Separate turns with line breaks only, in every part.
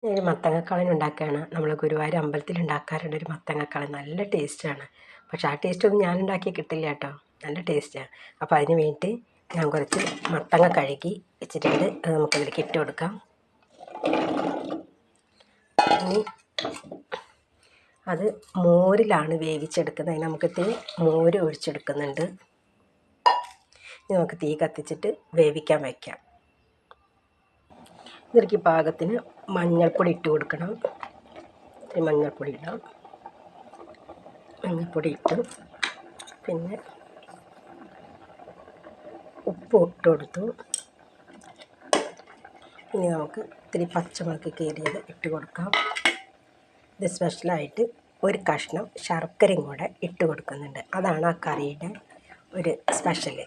ഒരു മത്തങ്ങക്കാളൻ ഉണ്ടാക്കുകയാണ്. നമ്മൾ ഗുരുവായൂർ അമ്പലത്തിൽ ഉണ്ടാക്കാറുണ്ട് ഒരു മത്തങ്ങക്കാളൻ. നല്ല ടേസ്റ്റാണ്. പക്ഷേ ആ ടേസ്റ്റൊന്നും ഞാൻ ഉണ്ടാക്കി കിട്ടില്ല കേട്ടോ. നല്ല ടേസ്റ്റാണ്. അപ്പോൾ അതിന് വേണ്ടിയിട്ട് ഞാൻ കുറച്ച് മത്തങ്ങ കഴുകി വെച്ചിട്ടുണ്ട്. അത് നമുക്കതിലേക്ക് ഇട്ട് കൊടുക്കാം. ഇനി അത് മോരിലാണ് വേവിച്ചെടുക്കുന്നത്. അതിന് നമുക്ക് ഇത്തിരി മോര് ഒഴിച്ചെടുക്കുന്നുണ്ട്. ഇനി നമുക്ക് തീ കത്തിച്ചിട്ട് വേവിക്കാൻ വയ്ക്കാം. ഇതിലേക്ക് പാകത്തിന് മഞ്ഞൾപ്പൊടി ഇട്ട് കൊടുക്കണം. മഞ്ഞൾപ്പൊടി ഇടാം. മഞ്ഞൾപ്പൊടി ഇട്ടു. പിന്നെ ഉപ്പ് ഇട്ട് കൊടുത്തു. ഇനി നമുക്ക് ഇത്തിരി പച്ചമുളക് കീറിയത് ഇട്ട് കൊടുക്കാം. ഇത് സ്പെഷ്യലായിട്ട് ഒരു കഷ്ണം ശർക്കരയും കൂടെ ഇട്ട് കൊടുക്കുന്നുണ്ട്. അതാണ് ആ കറിയുടെ ഒരു സ്പെഷ്യൽ.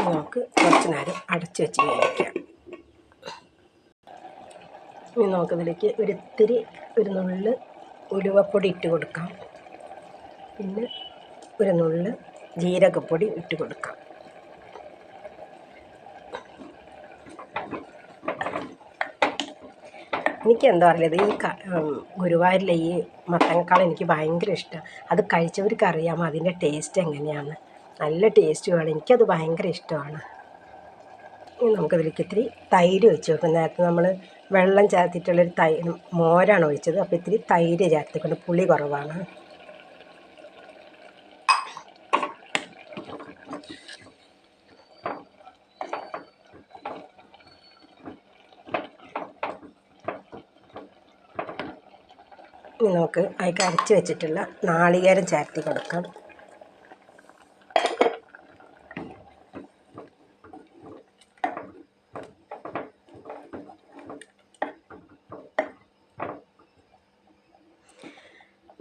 നമുക്ക് കുറച്ച് നേരം അടച്ച് വെച്ച് വേവിക്കാം. ഇനി നമുക്കതിലേക്ക് ഒരു നുള്ള് ഉലുവപ്പൊടി ഇട്ട് കൊടുക്കാം. പിന്നെ ഒരു നുള്ള് ജീരകപ്പൊടി ഇട്ട് കൊടുക്കാം. എനിക്ക് എന്താ പറയുന്നത്, ഈ ഗുരുവായൂരിലെ ഈ മത്തങ്ങക്കാളൻ എനിക്ക് ഭയങ്കര ഇഷ്ടമാണ്. അത് കഴിച്ചവർക്ക് അറിയാമോ അതിൻ്റെ ടേസ്റ്റ് എങ്ങനെയാണ്. നല്ല ടേസ്റ്റുമാണ്. എനിക്കത് ഭയങ്കര ഇഷ്ടമാണ്. ഇനി നമുക്കതിലേക്ക് ഇത്തിരി തൈര് ഒഴിച്ച് വെക്കും. നേരത്തെ നമ്മൾ വെള്ളം ചേർത്തിട്ടുള്ളൊരു മോരാണ് ഒഴിച്ചത്. അപ്പോൾ ഇത്തിരി തൈര് ചേർത്തിക്കൊണ്ട്, പുളി കുറവാണ്. ഇനി നമുക്ക് അതിലേക്ക് അരച്ച് വെച്ചിട്ടുള്ള നാളികേരം ചേർത്ത് കൊടുക്കാം.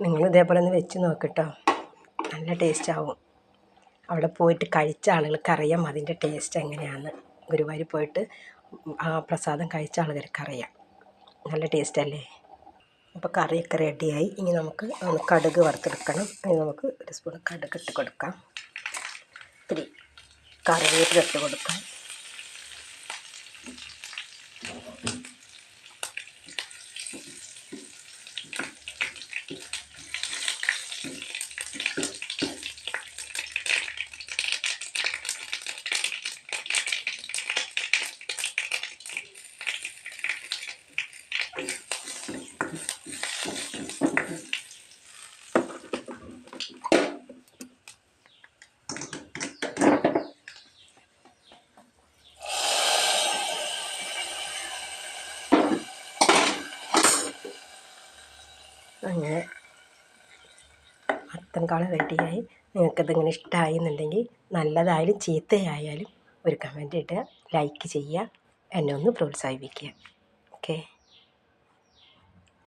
നിങ്ങൾ ഇതേപോലെ ഒന്ന് വെച്ച് നോക്കിട്ടോ. നല്ല ടേസ്റ്റാവും. അവിടെ പോയിട്ട് കഴിച്ച ആളുകൾക്കറിയാം അതിൻ്റെ ടേസ്റ്റ് എങ്ങനെയാണെന്ന്. ഗുരുവായൂർ പോയിട്ട് ആ പ്രസാദം കഴിച്ച ആളുകൾക്കറിയാം. നല്ല ടേസ്റ്റല്ലേ. അപ്പോൾ കറിയൊക്കെ റെഡിയായി. ഇനി നമുക്ക് കടുക് വറുത്തെടുക്കണം. ഇനി നമുക്ക് ഒരു സ്പൂൺ കടുക് ഇട്ട് കൊടുക്കാം. ഇത്തിരി കറിവേപ്പില ഇട്ട് കൊടുക്കാം. അങ്ങനെ മത്തങ്ങക്കാളൻ റെഡിയായി. നിങ്ങൾക്കിതിങ്ങനെ ഇഷ്ടമായി എന്നുണ്ടെങ്കിൽ, നല്ലതായാലും ചീത്തയായാലും ഒരു കമൻറ്റ് ഇടുക, ലൈക്ക് ചെയ്യുക, എന്നെ ഒന്ന് പ്രോത്സാഹിപ്പിക്കുക. ഓക്കെ.